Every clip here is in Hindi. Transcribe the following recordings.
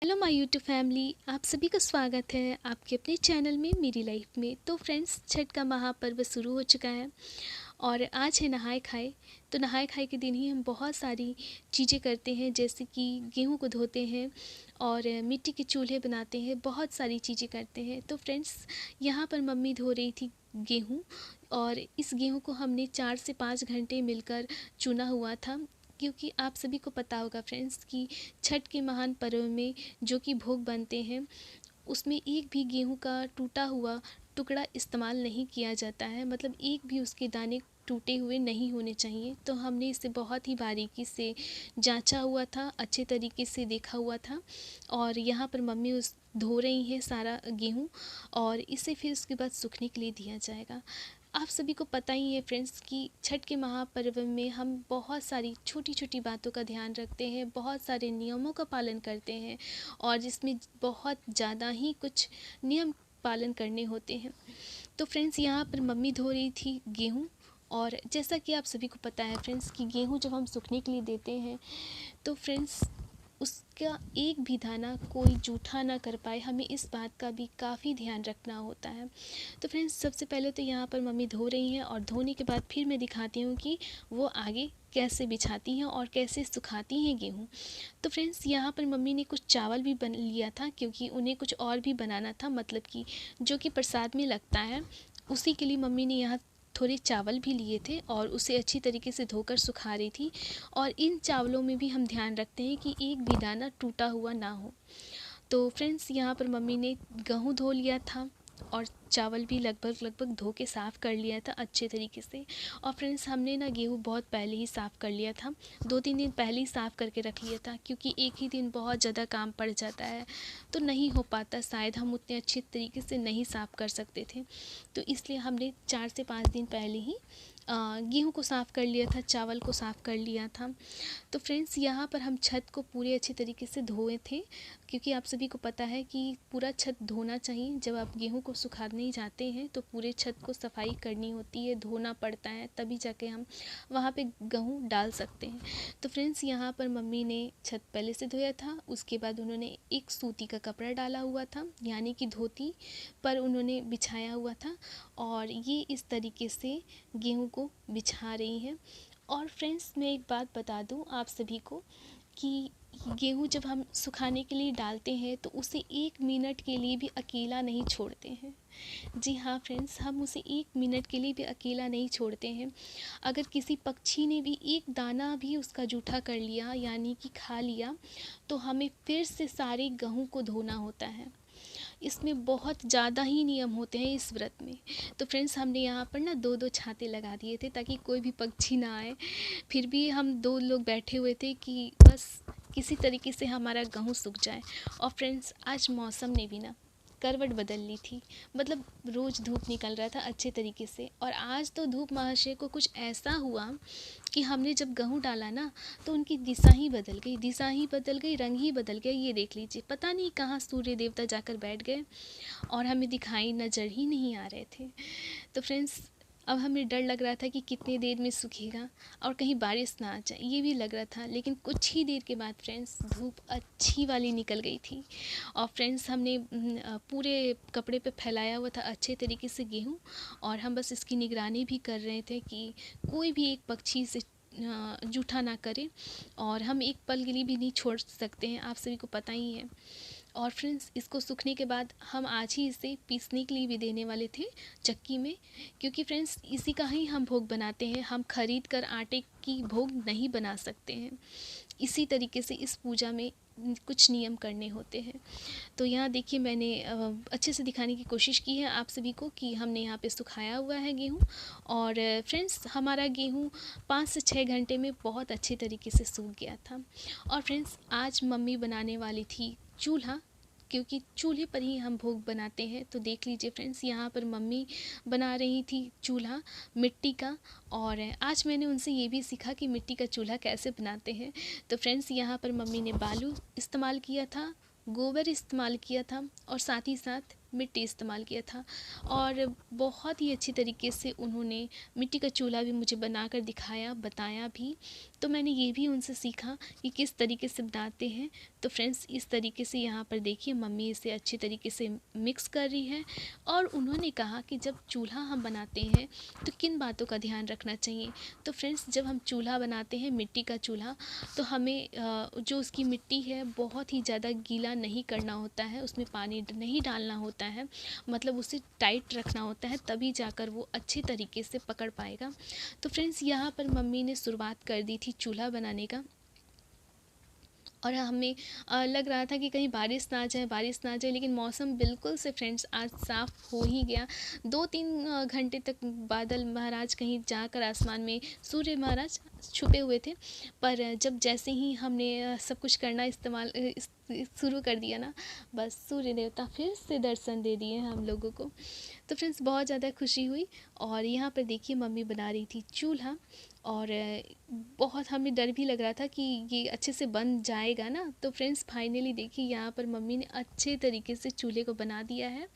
हेलो माय यूट्यूब फैमिली, आप सभी का स्वागत है आपके अपने चैनल में मेरी लाइफ में। तो फ्रेंड्स, छठ का महापर्व शुरू हो चुका है और आज है नहाए खाए। तो नहाए खाए के दिन ही हम बहुत सारी चीज़ें करते हैं, जैसे कि गेहूं को धोते हैं और मिट्टी के चूल्हे बनाते हैं, बहुत सारी चीज़ें करते हैं। तो फ्रेंड्स, यहाँ पर मम्मी धो रही थी गेहूँ और इस गेहूँ को हमने 4 से 5 घंटे मिलकर चुना हुआ था, क्योंकि आप सभी को पता होगा फ्रेंड्स कि छठ के महान पर्व में जो कि भोग बनते हैं उसमें एक भी गेहूं का टूटा हुआ टुकड़ा इस्तेमाल नहीं किया जाता है, मतलब एक भी उसके दाने टूटे हुए नहीं होने चाहिए। तो हमने इसे बहुत ही बारीकी से जांचा हुआ था, अच्छे तरीके से देखा हुआ था और यहाँ पर मम्मी उस धो रही है सारा गेहूं और इसे फिर उसके बाद सूखने के लिए दिया जाएगा। आप सभी को पता ही है फ्रेंड्स कि छठ के महापर्व में हम बहुत सारी छोटी छोटी बातों का ध्यान रखते हैं, बहुत सारे नियमों का पालन करते हैं और जिसमें बहुत ज़्यादा ही कुछ नियम पालन करने होते हैं। तो फ्रेंड्स, यहाँ पर मम्मी धो रही थी गेहूँ और जैसा कि आप सभी को पता है फ्रेंड्स कि गेहूँ जब हम सूखने के लिए देते हैं तो फ्रेंड्स उसका एक भी दाना कोई जूठा ना कर पाए, हमें इस बात का भी काफ़ी ध्यान रखना होता है। तो फ्रेंड्स, सबसे पहले तो यहाँ पर मम्मी धो रही हैं और धोने के बाद फिर मैं दिखाती हूँ कि वो आगे कैसे बिछाती हैं और कैसे सुखाती हैं गेहूँ। तो फ्रेंड्स, यहाँ पर मम्मी ने कुछ चावल भी बन लिया था, क्योंकि उन्हें कुछ और भी बनाना था, मतलब कि जो कि प्रसाद में लगता है, उसी के लिए मम्मी ने यहाँ थोड़े चावल भी लिए थे और उसे अच्छी तरीके से धोकर सुखा रही थी। और इन चावलों में भी हम ध्यान रखते हैं कि एक भी दाना टूटा हुआ ना हो। तो फ्रेंड्स, यहाँ पर मम्मी ने गेहूँ धो लिया था और चावल भी लगभग धो के साफ़ कर लिया था अच्छे तरीके से। और फ्रेंड्स, हमने ना गेहूँ बहुत पहले ही साफ़ कर लिया था, 2-3 दिन पहले ही साफ़ करके रख लिया था, क्योंकि एक ही दिन बहुत ज़्यादा काम पड़ जाता है तो नहीं हो पाता, शायद हम उतने अच्छे तरीके से नहीं साफ़ कर सकते थे। तो इसलिए हमने 4 से 5 दिन पहले ही गेहूँ को साफ़ कर लिया था, चावल को साफ़ कर लिया था। तो फ्रेंड्स, यहाँ पर हम छत को पूरे अच्छे तरीके से धोए थे, क्योंकि आप सभी को पता है कि पूरा छत धोना चाहिए। जब आप गेहूं को सुखाने जाते हैं तो पूरे छत को सफाई करनी होती है, धोना पड़ता है, तभी जाके हम वहाँ पे गेहूं डाल सकते हैं। तो फ्रेंड्स, यहाँ पर मम्मी ने छत पहले से धोया था, उसके बाद उन्होंने एक सूती का कपड़ा डाला हुआ था, यानी कि धोती पर उन्होंने बिछाया हुआ था और ये इस तरीके से गेहूँ को बिछा रही हैं। और फ्रेंड्स, मैं एक बात बता दूं आप सभी को कि गेहूँ जब हम सुखाने के लिए डालते हैं तो उसे 1 मिनट के लिए भी अकेला नहीं छोड़ते हैं। जी हाँ फ्रेंड्स, हम उसे 1 मिनट के लिए भी अकेला नहीं छोड़ते हैं। अगर किसी पक्षी ने भी एक दाना भी उसका जूठा कर लिया, यानी कि खा लिया, तो हमें फिर से सारे गेहूँ को धोना होता है। इसमें बहुत ज़्यादा ही नियम होते हैं इस व्रत में। तो फ्रेंड्स, हमने यहाँ पर ना 2-2 छाते लगा दिए थे ताकि कोई भी पक्षी ना आए। फिर भी हम 2 लोग बैठे हुए थे कि बस किसी तरीके से हमारा गेहूँ सूख जाए। और फ्रेंड्स, आज मौसम ने भी ना करवट बदल ली थी, मतलब रोज़ धूप निकल रहा था अच्छे तरीके से, और आज तो धूप महाशय को कुछ ऐसा हुआ कि हमने जब गेहूँ डाला ना तो उनकी दिशा ही बदल गई, दिशा ही बदल गई, रंग ही बदल गया। ये देख लीजिए, पता नहीं कहाँ सूर्य देवता जाकर बैठ गए और हमें दिखाई नज़र ही नहीं आ रहे थे। तो फ्रेंड्स, अब हमें डर लग रहा था कि कितनी देर में सूखेगा और कहीं बारिश ना आ जाए, ये भी लग रहा था। लेकिन कुछ ही देर के बाद फ्रेंड्स, धूप अच्छी वाली निकल गई थी और फ्रेंड्स, हमने पूरे कपड़े पे फैलाया हुआ था अच्छे तरीके से गेहूँ, और हम बस इसकी निगरानी भी कर रहे थे कि कोई भी एक पक्षी से जूठा ना करे, और हम एक पल के लिए भी नहीं छोड़ सकते हैं, आप सभी को पता ही है। और फ्रेंड्स, इसको सूखने के बाद हम आज ही इसे पीसने के लिए भी देने वाले थे चक्की में, क्योंकि फ्रेंड्स इसी का ही हम भोग बनाते हैं, हम खरीद कर आटे की भोग नहीं बना सकते हैं। इसी तरीके से इस पूजा में कुछ नियम करने होते हैं। तो यहाँ देखिए, मैंने अच्छे से दिखाने की कोशिश की है आप सभी को कि हमने यहाँ पे सुखाया हुआ है गेहूँ, और फ्रेंड्स हमारा गेहूँ 5 से 6 घंटे में बहुत अच्छे तरीके से सूख गया था। और फ्रेंड्स, आज मम्मी बनाने वाली थी चूल्हा, क्योंकि चूल्हे पर ही हम भोग बनाते हैं। तो देख लीजिए फ्रेंड्स, यहाँ पर मम्मी बना रही थी चूल्हा मिट्टी का, और आज मैंने उनसे ये भी सीखा कि मिट्टी का चूल्हा कैसे बनाते हैं। तो फ्रेंड्स, यहाँ पर मम्मी ने बालू इस्तेमाल किया था, गोबर इस्तेमाल किया था और साथ ही साथ मिट्टी इस्तेमाल किया था, और बहुत ही अच्छी तरीके से उन्होंने मिट्टी का चूल्हा भी मुझे बनाकर दिखाया, बताया भी। तो मैंने ये भी उनसे सीखा कि किस तरीके से बनाते हैं। तो फ्रेंड्स इस तरीके से यहाँ पर देखिए मम्मी इसे अच्छी तरीके से मिक्स कर रही है। और उन्होंने कहा कि जब चूल्हा हम बनाते हैं तो किन बातों का ध्यान रखना चाहिए। तो फ्रेंड्स जब हम चूल्हा बनाते हैं, मिट्टी का चूल्हा, तो हमें जो उसकी मिट्टी है बहुत ही ज़्यादा गीला नहीं करना होता है, उसमें पानी नहीं डालना होता है, मतलब उसे टाइट रखना होता है, तभी जाकर वो अच्छी तरीके से पकड़ पाएगा। तो फ्रेंड्स यहाँ पर मम्मी ने शुरुआत कर दी थी चूल्हा बनाने का। और हमें लग रहा था कि कहीं बारिश ना आ जाए, बारिश ना आ जाए, लेकिन मौसम बिल्कुल से फ्रेंड्स आज साफ़ हो ही गया। 2-3 घंटे तक बादल महाराज कहीं जाकर आसमान में सूर्य महाराज छुपे हुए थे, पर जब जैसे ही हमने सब कुछ करना इस्तेमाल शुरू कर दिया ना, बस सूर्य देवता फिर से दर्शन दे दिए हम लोगों को। तो फ्रेंड्स बहुत ज़्यादा खुशी हुई। और यहाँ पर देखिए मम्मी बना रही थी चूल्हा, और बहुत हमें डर भी लग रहा था कि ये अच्छे से बन जाएगा ना। तो फ्रेंड्स फाइनली देखिए यहाँ पर मम्मी ने अच्छे तरीके से चूल्हे को बना दिया है,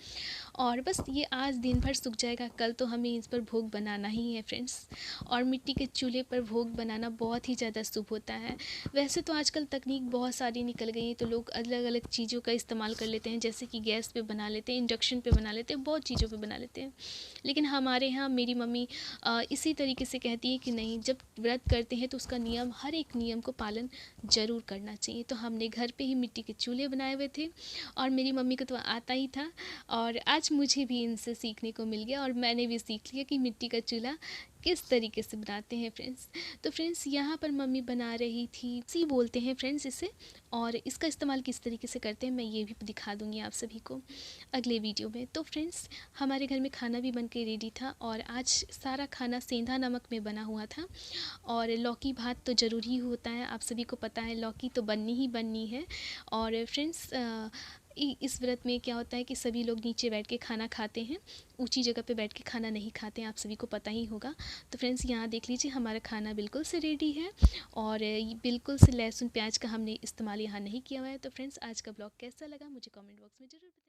और बस ये आज दिन भर सूख जाएगा, कल तो हमें इस पर भोग बनाना ही है फ्रेंड्स। और मिट्टी के चूल्हे पर भोग बनाना बहुत ही ज़्यादा शुभ होता है। वैसे तो आजकल तकनीक बहुत सारी निकल गई है, तो लोग अलग अलग चीज़ों का इस्तेमाल कर लेते हैं, जैसे कि गैस पे बना लेते हैं, इंडक्शन पे बना लेते हैं, बहुत चीज़ों पे बना लेते हैं। लेकिन हमारे यहाँ मेरी मम्मी इसी तरीके से कहती है कि नहीं, जब व्रत करते हैं तो उसका नियम, हर एक नियम को पालन ज़रूर करना चाहिए। तो हमने घर पे ही मिट्टी के चूल्हे बनाए हुए थे, और मेरी मम्मी को तो आता ही था, और आज मुझे भी इनसे सीखने को मिल गया, और मैंने भी सीख लिया कि मिट्टी का चूल्हा किस तरीके से बनाते हैं फ्रेंड्स। तो फ्रेंड्स यहाँ पर मम्मी बना रही थी, सी बोलते हैं फ्रेंड्स इसे, और इसका इस्तेमाल किस तरीके से करते हैं मैं ये भी दिखा दूँगी आप सभी को अगले वीडियो में। तो फ्रेंड्स हमारे घर में खाना भी बन के रेडी था, और आज सारा खाना सेंधा नमक में बना हुआ था। और लौकी भात तो ज़रूरी ही होता है, आप सभी को पता है लौकी तो बननी ही बननी है। और फ्रेंड्स इस व्रत में क्या होता है कि सभी लोग नीचे बैठ के खाना खाते हैं, ऊंची जगह पे बैठ के खाना नहीं खाते हैं, आप सभी को पता ही होगा। तो फ्रेंड्स यहाँ देख लीजिए हमारा खाना बिल्कुल से रेडी है, और बिल्कुल से लहसुन प्याज का हमने इस्तेमाल यहाँ नहीं किया हुआ है। तो फ्रेंड्स आज का ब्लॉग कैसा लगा मुझे कमेंट बॉक्स में ज़रूर बताइए।